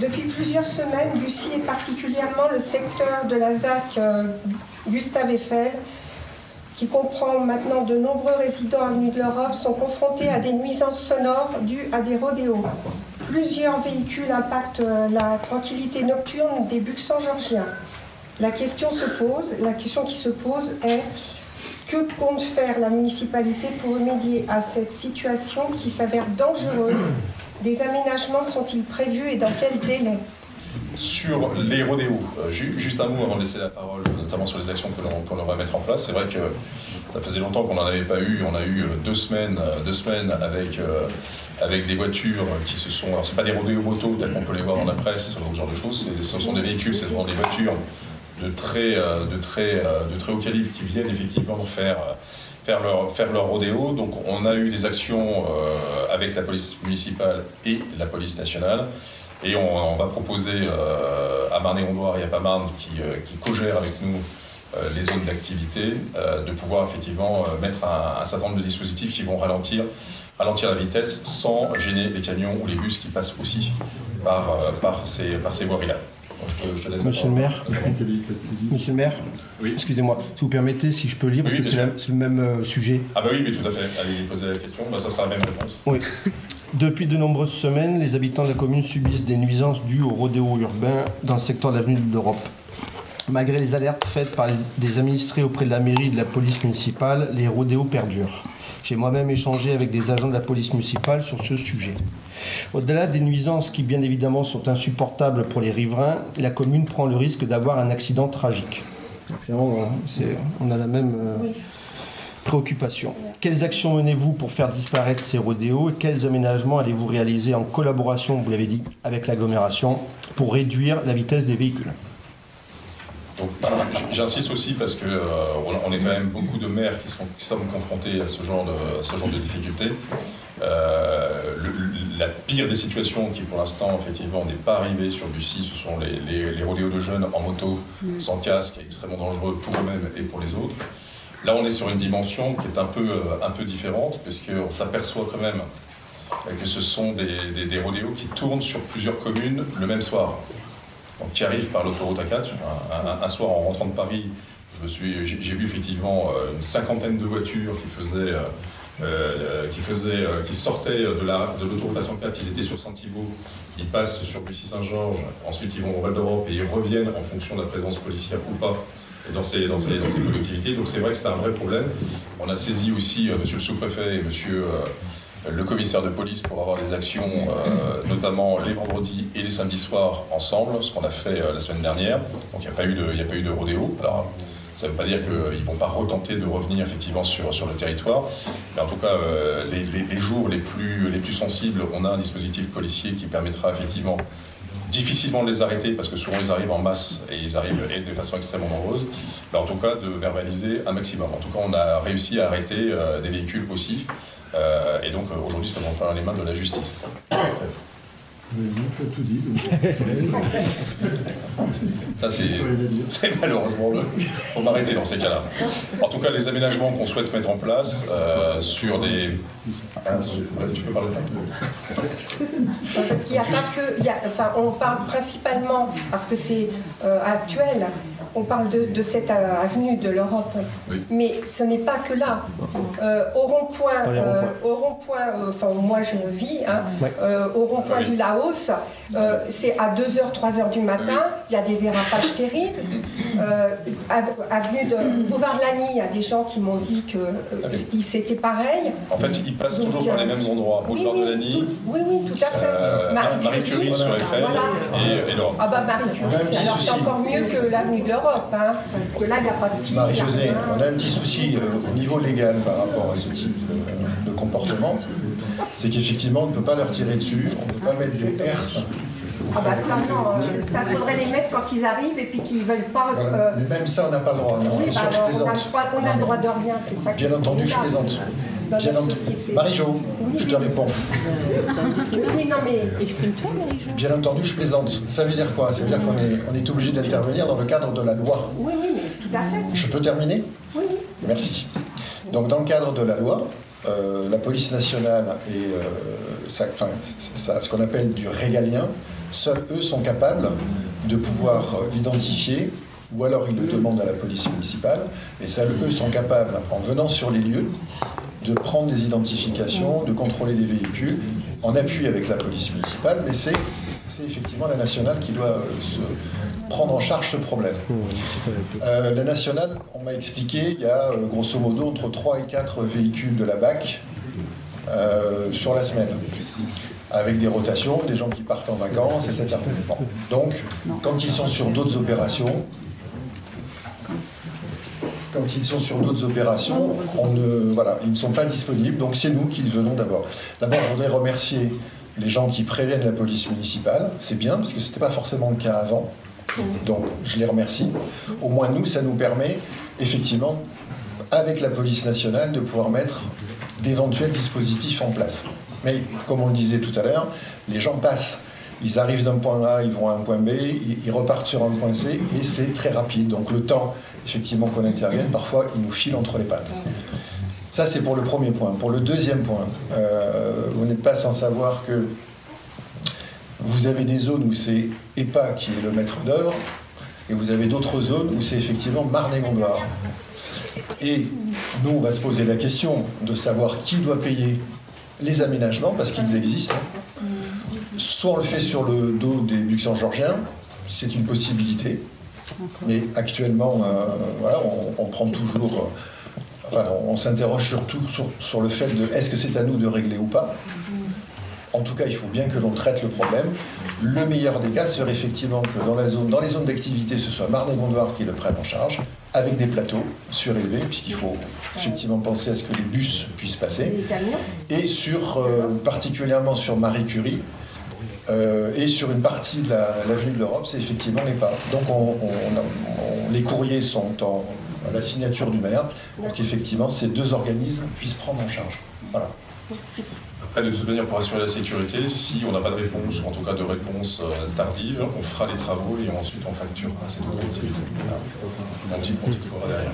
Depuis plusieurs semaines, Bussy et particulièrement le secteur de la ZAC Gustave Eiffel, qui comprend maintenant de nombreux résidents avenue de l'Europe, sont confrontés à des nuisances sonores dues à des rodéos. Plusieurs véhicules impactent la tranquillité nocturne des Buxans-Georgiens. La question qui se pose est: que compte faire la municipalité pour remédier à cette situation qui s'avère dangereuse? Des aménagements sont-ils prévus et dans quel délai? Sur les rodéos, juste un mot avant de laisser la parole, notamment sur les actions que l'on va mettre en place. C'est vrai que ça faisait longtemps qu'on n'en avait pas eu. On a eu 2 semaines avec des voitures qui se sont... Alors, ce pas des rodéos motos tels qu'on peut les voir dans la presse, ce genre de choses. Ce sont des véhicules, c'est vraiment des voitures de très haut calibre qui viennent effectivement faire leur rodéo. Donc on a eu des actions avec la police municipale et la police nationale. Et on va proposer à Marne-et-Gondoire et à Pamarne, qui co-gèrent avec nous les zones d'activité, de pouvoir effectivement mettre un certain nombre de dispositifs qui vont ralentir la vitesse sans gêner les camions ou les bus qui passent aussi par ces voiries-là. Monsieur le maire, Monsieur le maire, oui. Excusez-moi, si vous permettez, si je peux lire, parce que c'est le même sujet. Ah bah oui, mais tout à fait, allez-y, posez la question, ça sera la même réponse. Oui. Depuis de nombreuses semaines, les habitants de la commune subissent des nuisances dues au rodéo urbain dans le secteur de l'avenue de l'Europe. Malgré les alertes faites par des administrés auprès de la mairie et de la police municipale, les rodéos perdurent. J'ai moi-même échangé avec des agents de la police municipale sur ce sujet. Au-delà des nuisances qui, bien évidemment, sont insupportables pour les riverains, la commune prend le risque d'avoir un accident tragique. Finalement, on a la même préoccupation. Quelles actions menez-vous pour faire disparaître ces rodéos et quels aménagements allez-vous réaliser en collaboration, vous l'avez dit, avec l'agglomération pour réduire la vitesse des véhicules? J'insiste aussi parce que on est quand même beaucoup de maires qui sommes confrontés à ce genre de difficultés. La pire des situations qui pour l'instant effectivement n'est pas arrivée sur Bussy, ce sont les rodéos de jeunes en moto sans casque, extrêmement dangereux pour eux-mêmes et pour les autres. Là on est sur une dimension qui est un peu différente, puisqu'on s'aperçoit quand même que ce sont des rodéos qui tournent sur plusieurs communes le même soir. Donc, qui arrivent par l'autoroute A4. Un soir, en rentrant de Paris, j'ai vu effectivement une 50aine de voitures qui sortaient de l'autoroute A104. Ils étaient sur Saint-Thibault, ils passent sur Bussy-Saint-Georges, ensuite ils vont au Val d'Europe et ils reviennent en fonction de la présence policière ou pas dans ces collectivités. Donc c'est vrai que c'est un vrai problème. On a saisi aussi monsieur le sous-préfet et monsieur le commissaire de police pour avoir des actions, notamment les vendredis et les samedis soirs ensemble, ce qu'on a fait la semaine dernière. Donc il n'y a pas eu de rodéo. Alors ça ne veut pas dire qu'ils ne vont pas retenter de revenir effectivement sur le territoire. Mais en tout cas, les jours les plus sensibles, on a un dispositif policier qui permettra effectivement difficilement de les arrêter, parce que souvent ils arrivent en masse et ils arrivent de façon extrêmement nombreuse, mais en tout cas de verbaliser un maximum. En tout cas, on a réussi à arrêter des véhicules aussi. Et donc aujourd'hui, ça va faire les mains de la justice. Tout dit. Ça, c'est malheureusement il faut m'arrêter dans ces cas-là. En tout cas, les aménagements qu'on souhaite mettre en place sur des... tu peux parler de ça? Parce qu'il n'y a pas que... Enfin, on parle principalement, parce que c'est actuel, on parle de cette avenue de l'Europe, oui. Mais ce n'est pas que là. Au rond-point, enfin moi je vis, hein, ouais. Au rond-point oui. Du Laos, c'est à 2h, 3h du matin, oui. Il y a des dérapages terribles. Avenue de Bouvard-Lagny, il y a des gens qui m'ont dit que c'était pareil. En fait, ils passent toujours par les mêmes endroits. Boulevard de Lagny. Oui, tout à fait. Marie Curie sur Eiffel et l'Europe. Ah bah Marie Curie, alors c'est encore mieux que l'avenue de l'Europe. Hein, parce que là, il n'y a pas de petit. Marie-Josée, on a un petit souci au niveau légal par rapport à ce type de comportement. C'est qu'effectivement, on ne peut pas leur tirer dessus, on ne peut pas mettre des herses. Ah bah ça, non, ça faudrait les mettre quand ils arrivent et puis qu'ils ne veulent pas... Voilà. Mais même ça, on n'a pas le droit. Non, oui, bah alors, on a le droit de rien, c'est ça. Bien entendu, je plaisante. Marie-Jo, oui, je te réponds. Oui, non, mais... Exprime-toi, Marie-Jo. Bien entendu, je plaisante. Ça veut dire quoi? Ça veut dire qu'on est obligé d'intervenir dans le cadre de la loi. Oui, mais tout à fait. Je peux terminer? Oui. Merci. Donc, dans le cadre de la loi, la police nationale et ce qu'on appelle du régalien Seuls eux sont capables de pouvoir identifier, ou alors ils le demandent à la police municipale, et seuls eux sont capables, en venant sur les lieux, de prendre des identifications, de contrôler des véhicules, en appui avec la police municipale, mais c'est effectivement la nationale qui doit se prendre en charge ce problème. La nationale, on m'a expliqué, il y a grosso modo entre 3 et 4 véhicules de la BAC sur la semaine, avec des rotations, des gens qui partent en vacances, etc. Bon. Donc, quand ils sont sur d'autres opérations, ils ne sont pas disponibles, donc c'est nous qui le venons d'abord. D'abord, je voudrais remercier les gens qui préviennent la police municipale, c'est bien, parce que ce n'était pas forcément le cas avant, donc je les remercie. Au moins nous, ça nous permet, effectivement, avec la police nationale, de pouvoir mettre d'éventuels dispositifs en place. Mais, comme on le disait tout à l'heure, les gens passent. Ils arrivent d'un point A, ils vont à un point B, ils repartent sur un point C, et c'est très rapide. Donc le temps, effectivement, qu'on intervienne, parfois, il nous file entre les pattes. Ça, c'est pour le premier point. Pour le deuxième point, vous n'êtes pas sans savoir que vous avez des zones où c'est EPA qui est le maître d'œuvre, et vous avez d'autres zones où c'est effectivement Marne-et-Gondoire. Et nous, on va se poser la question de savoir qui doit payer les aménagements, parce qu'ils existent. Soit on le fait sur le dos des luxembourgeois, c'est une possibilité, mais actuellement, on prend toujours... on s'interroge surtout sur le fait de est-ce que c'est à nous de régler ou pas. En tout cas, il faut bien que l'on traite le problème. Le meilleur des cas serait effectivement que dans les zones d'activité, ce soit Marne-et-Gondoire qui le prenne en charge, avec des plateaux surélevés, puisqu'il faut effectivement penser à ce que les bus puissent passer. Et particulièrement sur Marie Curie, et sur une partie de l'avenue de l'Europe, c'est effectivement l'EPA. Donc les courriers sont à la signature du maire, pour qu'effectivement ces deux organismes puissent prendre en charge. Voilà. Merci. Après, de toute manière, pour assurer la sécurité, si on n'a pas de réponse, ou en tout cas de réponse tardive, on fera les travaux et ensuite on facturera ces deux collectivités. On dit qu'on derrière.